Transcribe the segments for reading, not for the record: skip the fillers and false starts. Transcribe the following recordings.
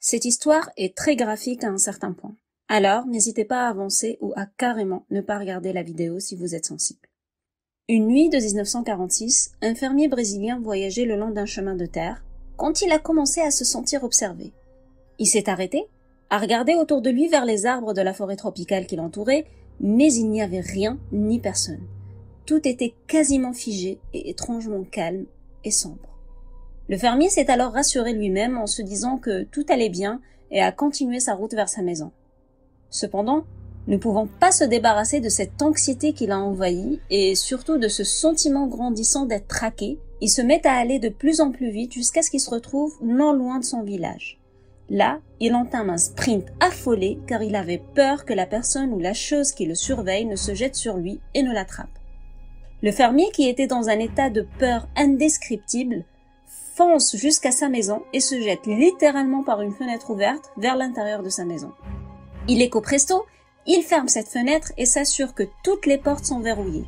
Cette histoire est très graphique à un certain point. Alors, n'hésitez pas à avancer ou à carrément ne pas regarder la vidéo si vous êtes sensible. Une nuit de 1946, un fermier brésilien voyageait le long d'un chemin de terre quand il a commencé à se sentir observé. Il s'est arrêté, a regardé autour de lui vers les arbres de la forêt tropicale qui l'entourait, mais il n'y avait rien ni personne. Tout était quasiment figé et étrangement calme et sombre. Le fermier s'est alors rassuré lui-même en se disant que tout allait bien et a continué sa route vers sa maison. Cependant, ne pouvant pas se débarrasser de cette anxiété qui l'a envahi et surtout de ce sentiment grandissant d'être traqué, il se met à aller de plus en plus vite jusqu'à ce qu'il se retrouve non loin de son village. Là, il entame un sprint affolé car il avait peur que la personne ou la chose qui le surveille ne se jette sur lui et ne l'attrape. Le fermier, qui était dans un état de peur indescriptible, fonce jusqu'à sa maison et se jette littéralement par une fenêtre ouverte vers l'intérieur de sa maison. Illico presto, il ferme cette fenêtre et s'assure que toutes les portes sont verrouillées.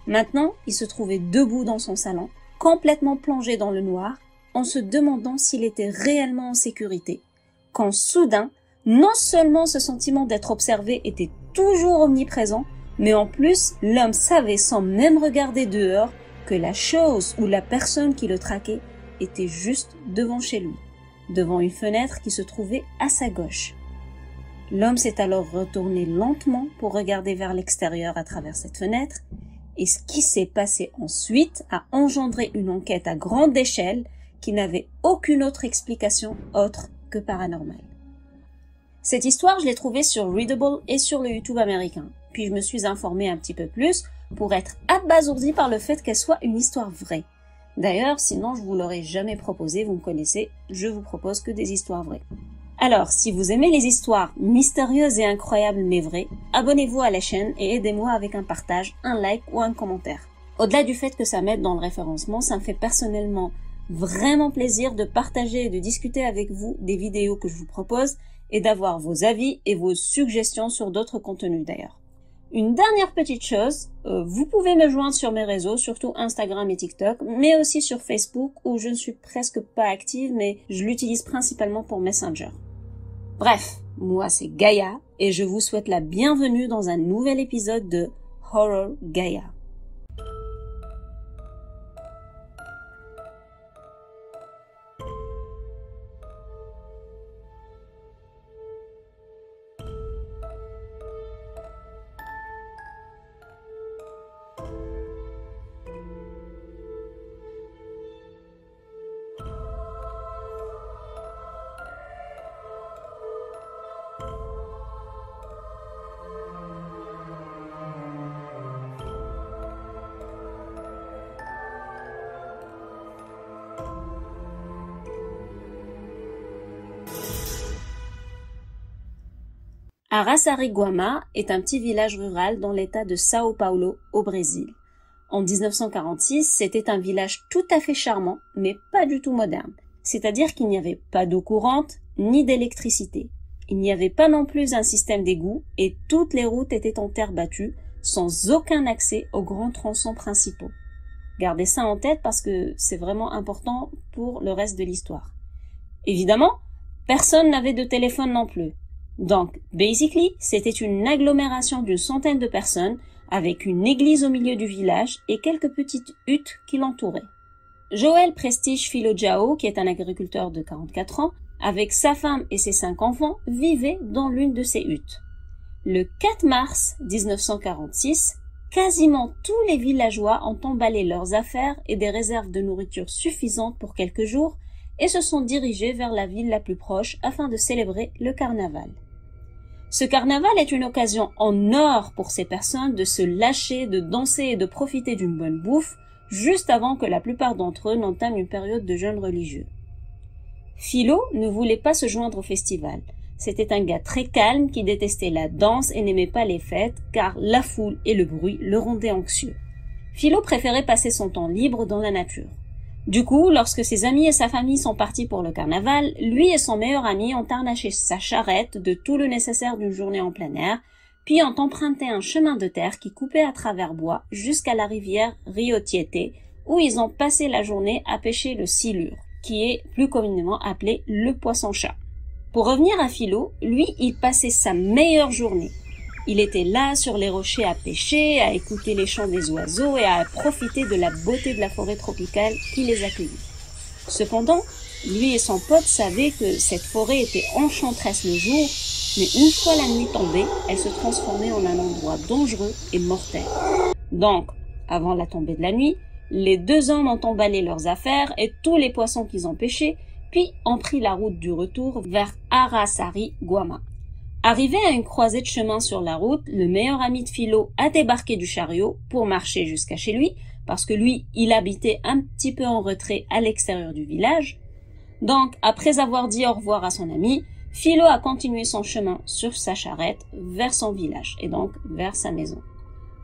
Maintenant, il se trouvait debout dans son salon, complètement plongé dans le noir, en se demandant s'il était réellement en sécurité, quand soudain, non seulement ce sentiment d'être observé était toujours omniprésent, mais en plus, l'homme savait sans même regarder dehors que la chose ou la personne qui le traquait était juste devant chez lui, devant une fenêtre qui se trouvait à sa gauche. L'homme s'est alors retourné lentement pour regarder vers l'extérieur à travers cette fenêtre, et ce qui s'est passé ensuite a engendré une enquête à grande échelle qui n'avait aucune autre explication autre que paranormale. Cette histoire, je l'ai trouvée sur Readable et sur le YouTube américain, puis je me suis informée un petit peu plus pour être abasourdie par le fait qu'elle soit une histoire vraie. D'ailleurs, sinon je vous l'aurais jamais proposé, vous me connaissez, je vous propose que des histoires vraies. Alors, si vous aimez les histoires mystérieuses et incroyables mais vraies, abonnez-vous à la chaîne et aidez-moi avec un partage, un like ou un commentaire. Au-delà du fait que ça m'aide dans le référencement, ça me fait personnellement vraiment plaisir de partager et de discuter avec vous des vidéos que je vous propose et d'avoir vos avis et vos suggestions sur d'autres contenus d'ailleurs. Une dernière petite chose, vous pouvez me joindre sur mes réseaux, surtout Instagram et TikTok, mais aussi sur Facebook où je ne suis presque pas active, mais je l'utilise principalement pour Messenger. Bref, moi c'est Gaïa et je vous souhaite la bienvenue dans un nouvel épisode de Horror Gaïa. Araçariguama est un petit village rural dans l'état de São Paulo, au Brésil. En 1946, c'était un village tout à fait charmant, mais pas du tout moderne. C'est-à-dire qu'il n'y avait pas d'eau courante, ni d'électricité. Il n'y avait pas non plus un système d'égout, et toutes les routes étaient en terre battue, sans aucun accès aux grands tronçons principaux. Gardez ça en tête parce que c'est vraiment important pour le reste de l'histoire. Évidemment, personne n'avait de téléphone non plus. Donc, basically, c'était une agglomération d'une centaine de personnes avec une église au milieu du village et quelques petites huttes qui l'entouraient. Joël Prestige Filojao, qui est un agriculteur de 44 ans, avec sa femme et ses 5 enfants, vivait dans l'une de ces huttes. Le 4 mars 1946, quasiment tous les villageois ont emballé leurs affaires et des réserves de nourriture suffisantes pour quelques jours et se sont dirigés vers la ville la plus proche afin de célébrer le carnaval. Ce carnaval est une occasion en or pour ces personnes de se lâcher, de danser et de profiter d'une bonne bouffe, juste avant que la plupart d'entre eux n'entament une période de jeûne religieux. Philo ne voulait pas se joindre au festival. C'était un gars très calme qui détestait la danse et n'aimait pas les fêtes, car la foule et le bruit le rendaient anxieux. Philo préférait passer son temps libre dans la nature. Du coup, lorsque ses amis et sa famille sont partis pour le carnaval, lui et son meilleur ami ont harnaché sa charrette de tout le nécessaire d'une journée en plein air, puis ont emprunté un chemin de terre qui coupait à travers bois jusqu'à la rivière Rio Tietê, où ils ont passé la journée à pêcher le silure, qui est plus communément appelé le poisson-chat. Pour revenir à Philo, lui, il passait sa meilleure journée. Il était là sur les rochers à pêcher, à écouter les chants des oiseaux et à profiter de la beauté de la forêt tropicale qui les accueillait. Cependant, lui et son pote savaient que cette forêt était enchanteresse le jour, mais une fois la nuit tombée, elle se transformait en un endroit dangereux et mortel. Donc, avant la tombée de la nuit, les deux hommes ont emballé leurs affaires et tous les poissons qu'ils ont pêchés, puis ont pris la route du retour vers Arasari Guama. Arrivé à une croisée de chemin sur la route, le meilleur ami de Philo a débarqué du chariot pour marcher jusqu'à chez lui, parce que lui, il habitait un petit peu en retrait à l'extérieur du village. Donc, après avoir dit au revoir à son ami, Philo a continué son chemin sur sa charrette vers son village, et donc vers sa maison.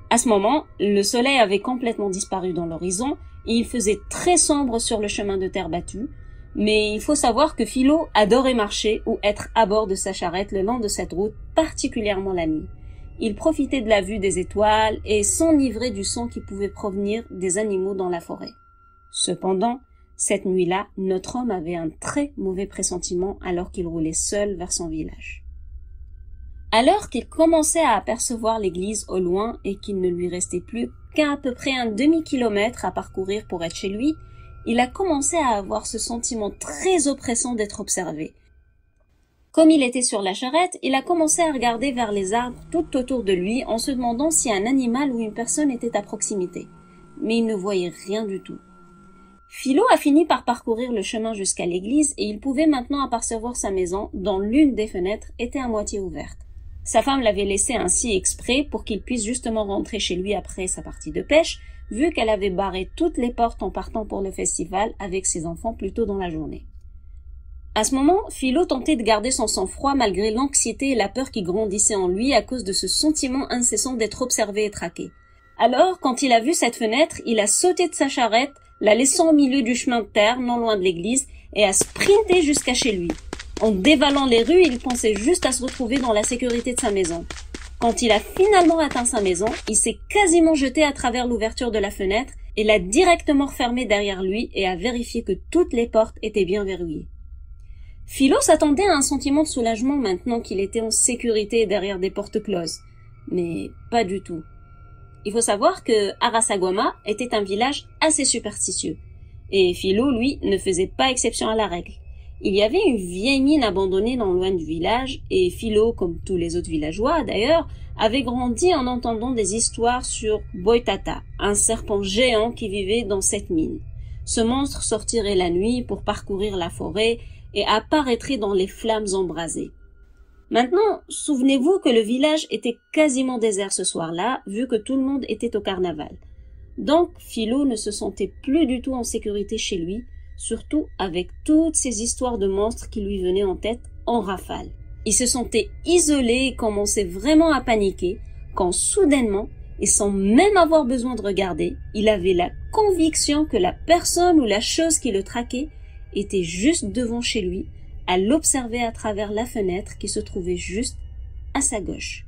À ce moment, le soleil avait complètement disparu dans l'horizon, et il faisait très sombre sur le chemin de terre battue, mais il faut savoir que Philo adorait marcher ou être à bord de sa charrette le long de cette route, particulièrement la nuit. Il profitait de la vue des étoiles et s'enivrait du son qui pouvait provenir des animaux dans la forêt. Cependant, cette nuit-là, notre homme avait un très mauvais pressentiment alors qu'il roulait seul vers son village. Alors qu'il commençait à apercevoir l'église au loin et qu'il ne lui restait plus qu'à peu près un demi-kilomètre à parcourir pour être chez lui, il a commencé à avoir ce sentiment très oppressant d'être observé. Comme il était sur la charrette, il a commencé à regarder vers les arbres tout autour de lui en se demandant si un animal ou une personne était à proximité. Mais il ne voyait rien du tout. Philo a fini par parcourir le chemin jusqu'à l'église et il pouvait maintenant apercevoir sa maison dont l'une des fenêtres était à moitié ouverte. Sa femme l'avait laissé ainsi exprès pour qu'il puisse justement rentrer chez lui après sa partie de pêche, vu qu'elle avait barré toutes les portes en partant pour le festival avec ses enfants plus tôt dans la journée. À ce moment, Philo tentait de garder son sang-froid malgré l'anxiété et la peur qui grandissaient en lui à cause de ce sentiment incessant d'être observé et traqué. Alors, quand il a vu cette fenêtre, il a sauté de sa charrette, la laissant au milieu du chemin de terre, non loin de l'église, et a sprinté jusqu'à chez lui. En dévalant les rues, il pensait juste à se retrouver dans la sécurité de sa maison. Quand il a finalement atteint sa maison, il s'est quasiment jeté à travers l'ouverture de la fenêtre et l'a directement refermée derrière lui et a vérifié que toutes les portes étaient bien verrouillées. Philo s'attendait à un sentiment de soulagement maintenant qu'il était en sécurité derrière des portes closes. Mais pas du tout. Il faut savoir que Arasaguama était un village assez superstitieux. Et Philo, lui, ne faisait pas exception à la règle. Il y avait une vieille mine abandonnée non loin du village, et Philo, comme tous les autres villageois d'ailleurs, avait grandi en entendant des histoires sur Boitata, un serpent géant qui vivait dans cette mine. Ce monstre sortirait la nuit pour parcourir la forêt et apparaîtrait dans les flammes embrasées. Maintenant, souvenez-vous que le village était quasiment désert ce soir-là, vu que tout le monde était au carnaval. Donc, Philo ne se sentait plus du tout en sécurité chez lui, surtout avec toutes ces histoires de monstres qui lui venaient en tête en rafale. Il se sentait isolé et commençait vraiment à paniquer quand soudainement, et sans même avoir besoin de regarder, il avait la conviction que la personne ou la chose qui le traquait était juste devant chez lui, à l'observer à travers la fenêtre qui se trouvait juste à sa gauche.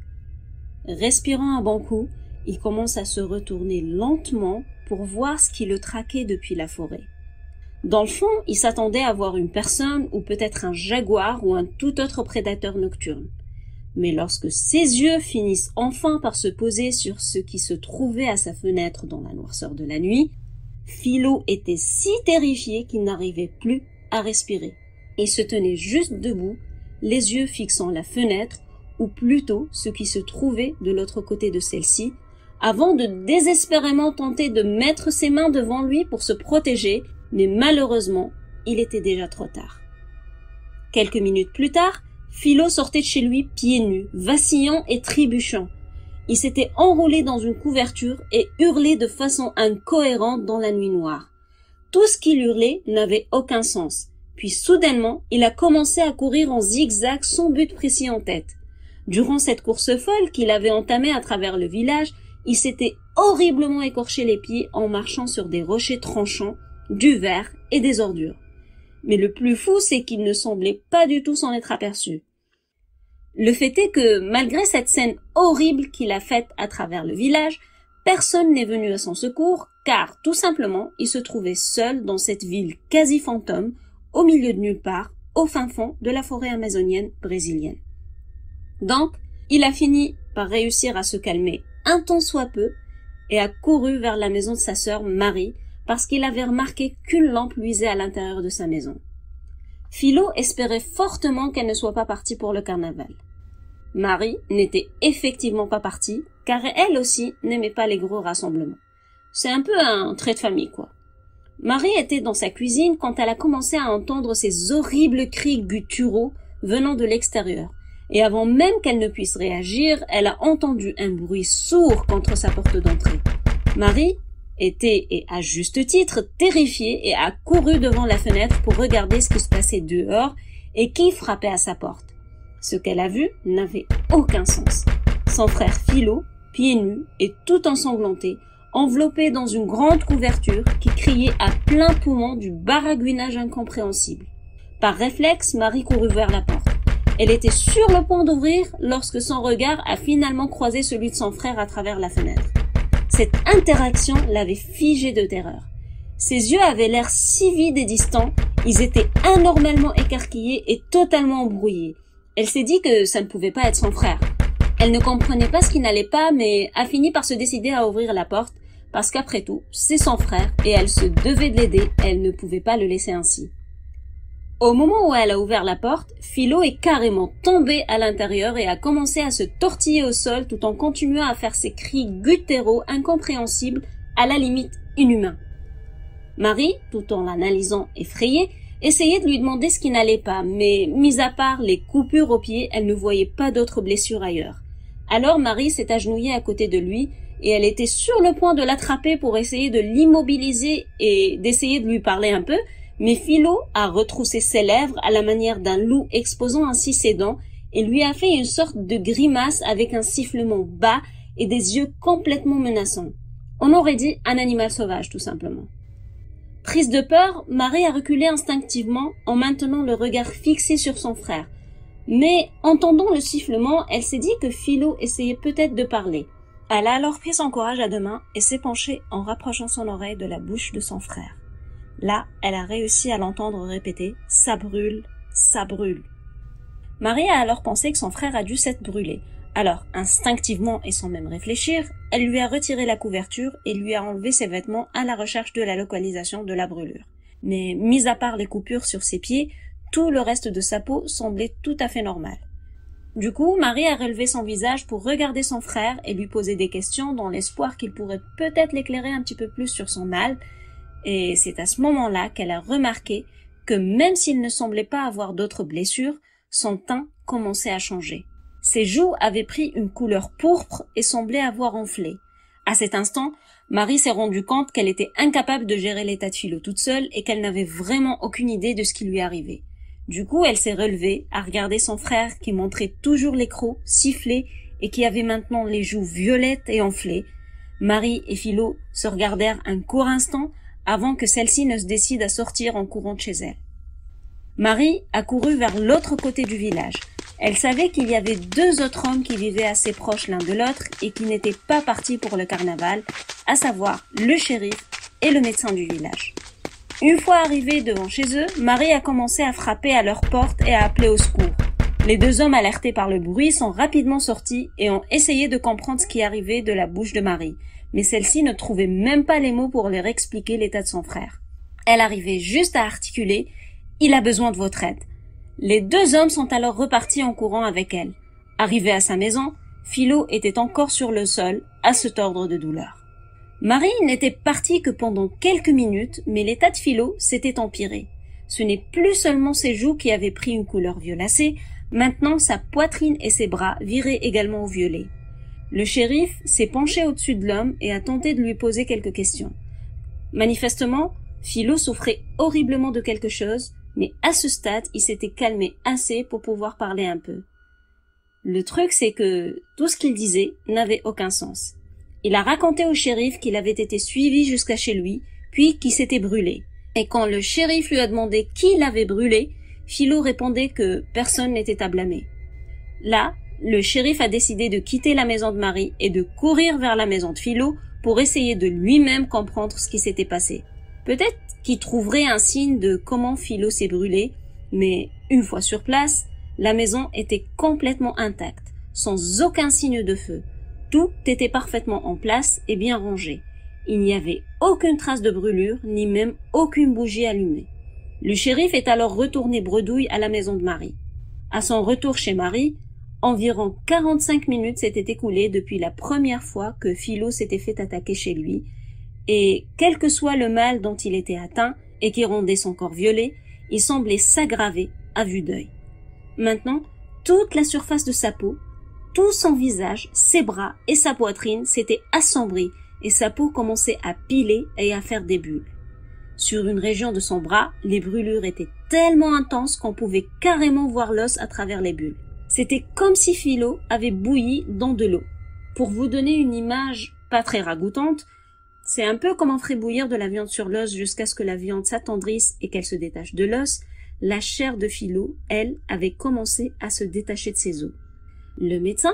Respirant un bon coup, il commence à se retourner lentement pour voir ce qui le traquait depuis la forêt. Dans le fond, il s'attendait à voir une personne ou peut-être un jaguar ou un tout autre prédateur nocturne. Mais lorsque ses yeux finissent enfin par se poser sur ce qui se trouvait à sa fenêtre dans la noirceur de la nuit, Philo était si terrifié qu'il n'arrivait plus à respirer. Il se tenait juste debout, les yeux fixant la fenêtre, ou plutôt ce qui se trouvait de l'autre côté de celle-ci, avant de désespérément tenter de mettre ses mains devant lui pour se protéger, mais malheureusement, il était déjà trop tard. Quelques minutes plus tard, Philo sortait de chez lui pieds nus, vacillant et trébuchant. Il s'était enroulé dans une couverture et hurlait de façon incohérente dans la nuit noire. Tout ce qu'il hurlait n'avait aucun sens. Puis soudainement, il a commencé à courir en zigzag sans but précis en tête. Durant cette course folle qu'il avait entamée à travers le village, il s'était horriblement écorché les pieds en marchant sur des rochers tranchants, du verre et des ordures. Mais le plus fou, c'est qu'il ne semblait pas du tout s'en être aperçu. Le fait est que, malgré cette scène horrible qu'il a faite à travers le village, personne n'est venu à son secours, car, tout simplement, il se trouvait seul dans cette ville quasi fantôme, au milieu de nulle part, au fin fond de la forêt amazonienne brésilienne. Donc, il a fini par réussir à se calmer un tant soit peu et a couru vers la maison de sa sœur Marie parce qu'il avait remarqué qu'une lampe luisait à l'intérieur de sa maison. Philo espérait fortement qu'elle ne soit pas partie pour le carnaval. Marie n'était effectivement pas partie, car elle aussi n'aimait pas les gros rassemblements. C'est un peu un trait de famille, quoi. Marie était dans sa cuisine quand elle a commencé à entendre ces horribles cris gutturaux venant de l'extérieur. Et avant même qu'elle ne puisse réagir, elle a entendu un bruit sourd contre sa porte d'entrée. Marie était, et à juste titre, terrifiée et a couru devant la fenêtre pour regarder ce qui se passait dehors et qui frappait à sa porte. Ce qu'elle a vu n'avait aucun sens. Son frère Philo, pieds nus et tout ensanglanté, enveloppé dans une grande couverture qui criait à plein poumon du baragouinage incompréhensible. Par réflexe, Marie courut vers la porte. Elle était sur le point d'ouvrir lorsque son regard a finalement croisé celui de son frère à travers la fenêtre. Cette interaction l'avait figée de terreur. Ses yeux avaient l'air si vides et distants, ils étaient anormalement écarquillés et totalement embrouillés. Elle s'est dit que ça ne pouvait pas être son frère. Elle ne comprenait pas ce qui n'allait pas, mais a fini par se décider à ouvrir la porte, parce qu'après tout, c'est son frère et elle se devait de l'aider, elle ne pouvait pas le laisser ainsi. Au moment où elle a ouvert la porte, Philo est carrément tombé à l'intérieur et a commencé à se tortiller au sol tout en continuant à faire ses cris gutturaux incompréhensibles, à la limite inhumains. Marie, tout en l'analysant effrayée, essayait de lui demander ce qui n'allait pas, mais mis à part les coupures aux pieds, elle ne voyait pas d'autres blessures ailleurs. Alors Marie s'est agenouillée à côté de lui et elle était sur le point de l'attraper pour essayer de l'immobiliser et d'essayer de lui parler un peu, mais Philo a retroussé ses lèvres à la manière d'un loup exposant ainsi ses dents et lui a fait une sorte de grimace avec un sifflement bas et des yeux complètement menaçants. On aurait dit un animal sauvage, tout simplement. Prise de peur, Marie a reculé instinctivement en maintenant le regard fixé sur son frère. Mais, entendant le sifflement, elle s'est dit que Philo essayait peut-être de parler. Elle a alors pris son courage à deux mains et s'est penchée en rapprochant son oreille de la bouche de son frère. Là, elle a réussi à l'entendre répéter « ça brûle, ça brûle ». Marie a alors pensé que son frère a dû s'être brûlé. Alors, instinctivement et sans même réfléchir, elle lui a retiré la couverture et lui a enlevé ses vêtements à la recherche de la localisation de la brûlure. Mais, mis à part les coupures sur ses pieds, tout le reste de sa peau semblait tout à fait normal. Du coup, Marie a relevé son visage pour regarder son frère et lui poser des questions dans l'espoir qu'il pourrait peut-être l'éclairer un petit peu plus sur son mal, et c'est à ce moment-là qu'elle a remarqué que même s'il ne semblait pas avoir d'autres blessures, son teint commençait à changer. Ses joues avaient pris une couleur pourpre et semblaient avoir enflé. À cet instant, Marie s'est rendue compte qu'elle était incapable de gérer l'état de Philo toute seule et qu'elle n'avait vraiment aucune idée de ce qui lui arrivait. Du coup, elle s'est relevée, a regardé son frère qui montrait toujours les crocs, sifflés et qui avait maintenant les joues violettes et enflées. Marie et Philo se regardèrent un court instant avant que celle-ci ne se décide à sortir en courant de chez elle. Marie a couru vers l'autre côté du village. Elle savait qu'il y avait deux autres hommes qui vivaient assez proches l'un de l'autre et qui n'étaient pas partis pour le carnaval, à savoir le shérif et le médecin du village. Une fois arrivés devant chez eux, Marie a commencé à frapper à leur porte et à appeler au secours. Les deux hommes alertés par le bruit sont rapidement sortis et ont essayé de comprendre ce qui arrivait de la bouche de Marie, mais celle-ci ne trouvait même pas les mots pour leur expliquer l'état de son frère. Elle arrivait juste à articuler « Il a besoin de votre aide ». Les deux hommes sont alors repartis en courant avec elle. Arrivée à sa maison, Philo était encore sur le sol, à se tordre de douleur. Marie n'était partie que pendant quelques minutes, mais l'état de Philo s'était empiré. Ce n'est plus seulement ses joues qui avaient pris une couleur violacée, maintenant sa poitrine et ses bras viraient également au violet. Le shérif s'est penché au-dessus de l'homme et a tenté de lui poser quelques questions. Manifestement, Philo souffrait horriblement de quelque chose, mais à ce stade, il s'était calmé assez pour pouvoir parler un peu. Le truc, c'est que tout ce qu'il disait n'avait aucun sens. Il a raconté au shérif qu'il avait été suivi jusqu'à chez lui, puis qu'il s'était brûlé. Et quand le shérif lui a demandé qui l'avait brûlé, Philo répondait que personne n'était à blâmer. Là, le shérif a décidé de quitter la maison de Marie et de courir vers la maison de Philo pour essayer de lui-même comprendre ce qui s'était passé. Peut-être qu'il trouverait un signe de comment Philo s'est brûlé, mais Une fois sur place, la maison était complètement intacte, sans aucun signe de feu. Tout était parfaitement en place et bien rangé. Il n'y avait aucune trace de brûlure, ni même aucune bougie allumée. Le shérif est alors retourné bredouille à la maison de Marie. À son retour chez Marie, environ 45 minutes s'étaient écoulées depuis la première fois que Philo s'était fait attaquer chez lui, et quel que soit le mal dont il était atteint et qui rendait son corps violet, il semblait s'aggraver à vue d'œil. Maintenant, toute la surface de sa peau, tout son visage, ses bras et sa poitrine s'étaient assombris et sa peau commençait à piler et à faire des bulles. Sur une région de son bras, les brûlures étaient tellement intenses qu'on pouvait carrément voir l'os à travers les bulles. C'était comme si Philo avait bouilli dans de l'eau. Pour vous donner une image pas très ragoûtante, c'est un peu comme on ferait bouillir de la viande sur l'os jusqu'à ce que la viande s'attendrisse et qu'elle se détache de l'os. La chair de Philo, elle, avait commencé à se détacher de ses os. Le médecin,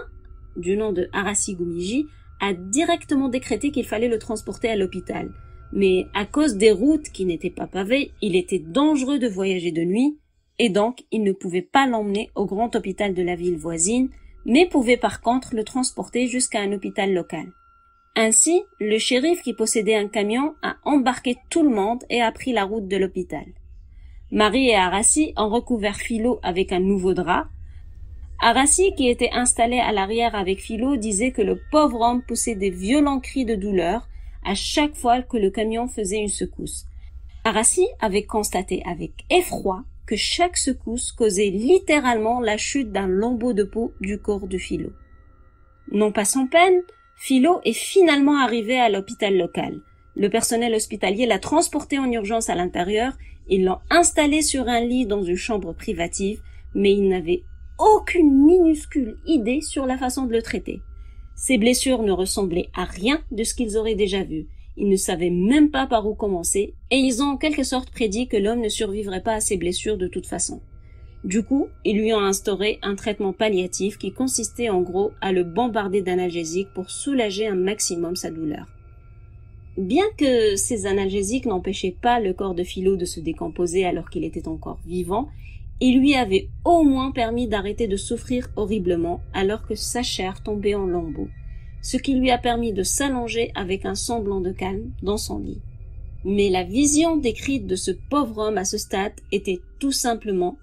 du nom de Arasi Gumiji, a directement décrété qu'il fallait le transporter à l'hôpital. Mais à cause des routes qui n'étaient pas pavées, il était dangereux de voyager de nuit, et donc il ne pouvait pas l'emmener au grand hôpital de la ville voisine, mais pouvait par contre le transporter jusqu'à un hôpital local. Ainsi, le shérif qui possédait un camion a embarqué tout le monde et a pris la route de l'hôpital. Marie et Arasi ont recouvert Philo avec un nouveau drap. Arasi, qui était installé à l'arrière avec Philo, disait que le pauvre homme poussait des violents cris de douleur à chaque fois que le camion faisait une secousse. Arasi avait constaté avec effroi que chaque secousse causait littéralement la chute d'un lambeau de peau du corps de Philo. Non pas sans peine, Philo est finalement arrivé à l'hôpital local. Le personnel hospitalier l'a transporté en urgence à l'intérieur, ils l'ont installé sur un lit dans une chambre privative, mais ils n'avaient aucune minuscule idée sur la façon de le traiter. Ses blessures ne ressemblaient à rien de ce qu'ils auraient déjà vu. Ils ne savaient même pas par où commencer, et ils ont en quelque sorte prédit que l'homme ne survivrait pas à ses blessures de toute façon. Du coup, ils lui ont instauré un traitement palliatif qui consistait en gros à le bombarder d'analgésiques pour soulager un maximum sa douleur. Bien que ces analgésiques n'empêchaient pas le corps de Philo de se décomposer alors qu'il était encore vivant, ils lui avaient au moins permis d'arrêter de souffrir horriblement alors que sa chair tombait en lambeaux, ce qui lui a permis de s'allonger avec un semblant de calme dans son lit. Mais la vision décrite de ce pauvre homme à ce stade était tout simplement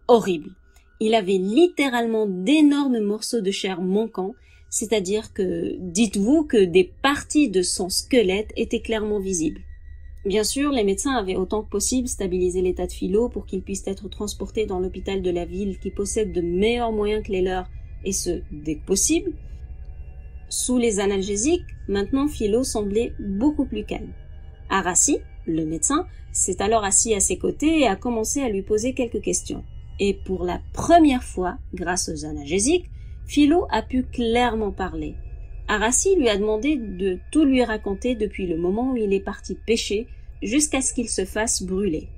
horrible. Il avait littéralement d'énormes morceaux de chair manquants, c'est-à-dire que, dites-vous que des parties de son squelette étaient clairement visibles. Bien sûr, les médecins avaient autant que possible stabilisé l'état de Philo pour qu'il puisse être transporté dans l'hôpital de la ville qui possède de meilleurs moyens que les leurs, et ce, dès que possible. Sous les analgésiques, maintenant Philo semblait beaucoup plus calme. Arasi, le médecin, s'est alors assis à ses côtés et a commencé à lui poser quelques questions. Et pour la première fois, grâce aux analgésiques, Philo a pu clairement parler. Arasi lui a demandé de tout lui raconter depuis le moment où il est parti pêcher jusqu'à ce qu'il se fasse brûler.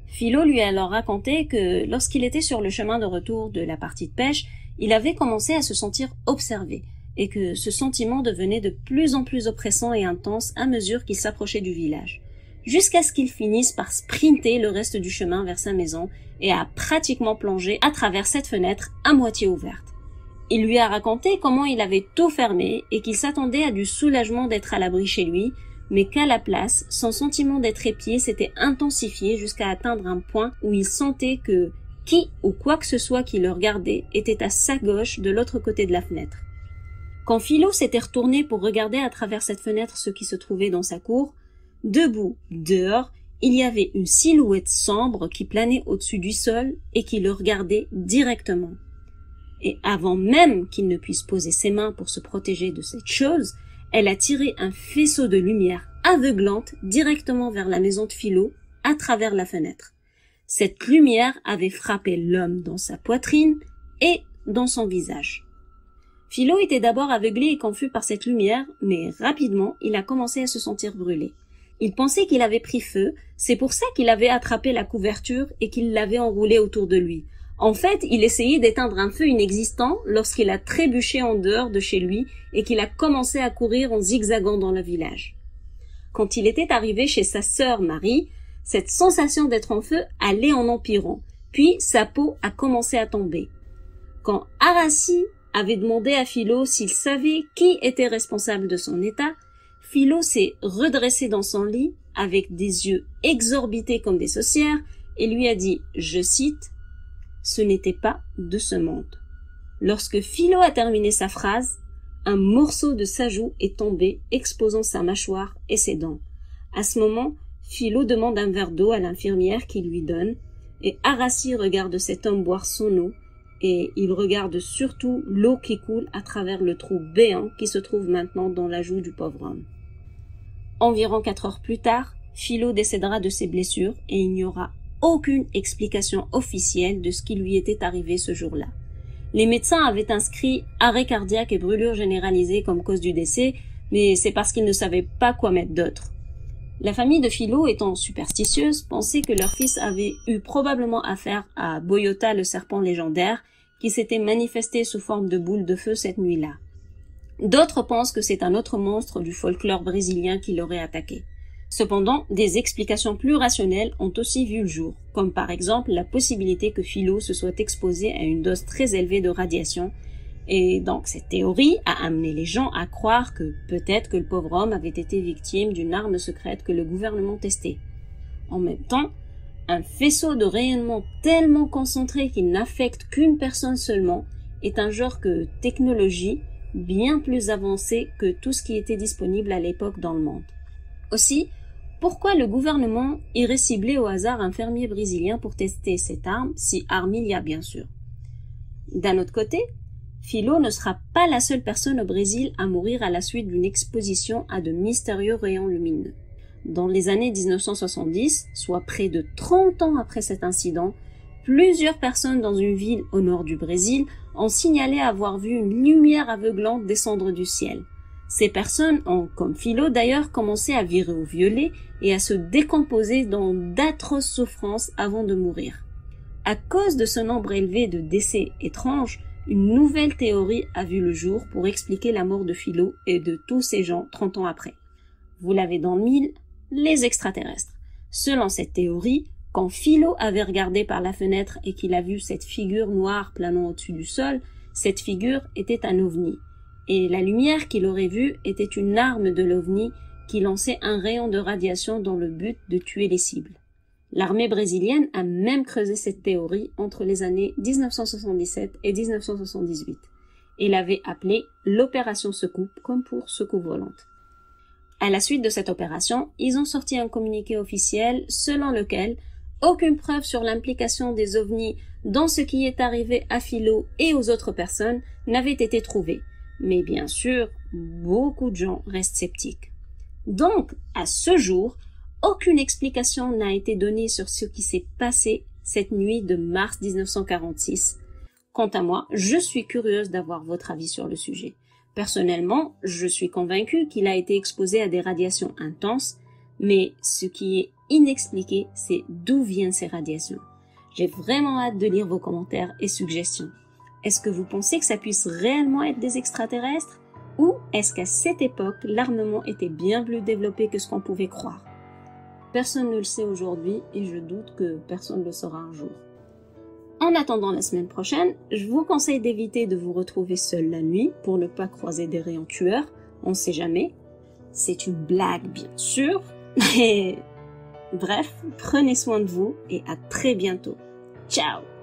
Philo lui a alors raconté que lorsqu'il était sur le chemin de retour de la partie de pêche, il avait commencé à se sentir observé et que ce sentiment devenait de plus en plus oppressant et intense à mesure qu'il s'approchait du village, jusqu'à ce qu'il finisse par sprinter le reste du chemin vers sa maison et a pratiquement plongé à travers cette fenêtre à moitié ouverte. Il lui a raconté comment il avait tout fermé et qu'il s'attendait à du soulagement d'être à l'abri chez lui, mais qu'à la place, son sentiment d'être épié s'était intensifié jusqu'à atteindre un point où il sentait que qui ou quoi que ce soit qui le regardait était à sa gauche de l'autre côté de la fenêtre. Quand Philo s'était retourné pour regarder à travers cette fenêtre ce qui se trouvait dans sa cour, debout, dehors, il y avait une silhouette sombre qui planait au-dessus du sol et qui le regardait directement. Et avant même qu'il ne puisse poser ses mains pour se protéger de cette chose, elle a tiré un faisceau de lumière aveuglante directement vers la maison de Philo, à travers la fenêtre. Cette lumière avait frappé l'homme dans sa poitrine et dans son visage. Philo était d'abord aveuglé et confus par cette lumière, mais rapidement, il a commencé à se sentir brûlé. Il pensait qu'il avait pris feu, c'est pour ça qu'il avait attrapé la couverture et qu'il l'avait enroulée autour de lui. En fait, il essayait d'éteindre un feu inexistant lorsqu'il a trébuché en dehors de chez lui et qu'il a commencé à courir en zigzagant dans le village. Quand il était arrivé chez sa sœur Marie, cette sensation d'être en feu allait en empirant, Puis sa peau a commencé à tomber. Quand Aracy avait demandé à Philo s'il savait qui était responsable de son état, Philo s'est redressé dans son lit avec des yeux exorbités comme des saucières et lui a dit, je cite, « Ce n'était pas de ce monde ». Lorsque Philo a terminé sa phrase, un morceau de sa joue est tombé, exposant sa mâchoire et ses dents. À ce moment, Philo demande un verre d'eau à l'infirmière qui lui donne, et Aracy regarde cet homme boire son eau, et il regarde surtout l'eau qui coule à travers le trou béant qui se trouve maintenant dans la joue du pauvre homme. Environ 4 heures plus tard, Philo décédera de ses blessures et il n'y aura aucune explication officielle de ce qui lui était arrivé ce jour-là. Les médecins avaient inscrit arrêt cardiaque et brûlure généralisée comme cause du décès, mais c'est parce qu'ils ne savaient pas quoi mettre d'autre. La famille de Philo, étant superstitieuse, pensait que leur fils avait eu probablement affaire à Boyota, le serpent légendaire, qui s'était manifesté sous forme de boule de feu cette nuit-là. D'autres pensent que c'est un autre monstre du folklore brésilien qui l'aurait attaqué. Cependant, des explications plus rationnelles ont aussi vu le jour, comme par exemple la possibilité que Philo se soit exposé à une dose très élevée de radiation, et donc cette théorie a amené les gens à croire que peut-être que le pauvre homme avait été victime d'une arme secrète que le gouvernement testait. En même temps, un faisceau de rayonnement tellement concentré qu'il n'affecte qu'une personne seulement est un genre de technologie bien plus avancée que tout ce qui était disponible à l'époque dans le monde. Aussi, pourquoi le gouvernement irait cibler au hasard un fermier brésilien pour tester cette arme, si arme il y a bien sûr? D'un autre côté, Philo ne sera pas la seule personne au Brésil à mourir à la suite d'une exposition à de mystérieux rayons lumineux. Dans les années 1970, soit près de 30 ans après cet incident, plusieurs personnes dans une ville au nord du Brésil ont signalé avoir vu une lumière aveuglante descendre du ciel. Ces personnes ont, comme Philo d'ailleurs, commencé à virer au violet et à se décomposer dans d'atroces souffrances avant de mourir. À cause de ce nombre élevé de décès étranges, une nouvelle théorie a vu le jour pour expliquer la mort de Philo et de tous ces gens 30 ans après. Vous l'avez dans le mille, les extraterrestres. Selon cette théorie, quand Philo avait regardé par la fenêtre et qu'il a vu cette figure noire planant au-dessus du sol, cette figure était un ovni. Et la lumière qu'il aurait vue était une arme de l'ovni qui lançait un rayon de radiation dans le but de tuer les cibles. L'armée brésilienne a même creusé cette théorie entre les années 1977 et 1978 et l'avait appelée l'opération Secoupe comme pour secours volante. À la suite de cette opération, ils ont sorti un communiqué officiel selon lequel aucune preuve sur l'implication des ovnis dans ce qui est arrivé à Philo et aux autres personnes n'avait été trouvée. Mais bien sûr, beaucoup de gens restent sceptiques. Donc, à ce jour, aucune explication n'a été donnée sur ce qui s'est passé cette nuit de mars 1946. Quant à moi, je suis curieuse d'avoir votre avis sur le sujet. Personnellement, je suis convaincue qu'il a été exposé à des radiations intenses, mais ce qui est inexpliqué, c'est d'où viennent ces radiations. J'ai vraiment hâte de lire vos commentaires et suggestions. Est-ce que vous pensez que ça puisse réellement être des extraterrestres? Ou est-ce qu'à cette époque, l'armement était bien plus développé que ce qu'on pouvait croire? Personne ne le sait aujourd'hui et je doute que personne ne le saura un jour. En attendant la semaine prochaine, je vous conseille d'éviter de vous retrouver seul la nuit pour ne pas croiser des rayons tueurs, on sait jamais. C'est une blague bien sûr, mais bref, prenez soin de vous et à très bientôt. Ciao!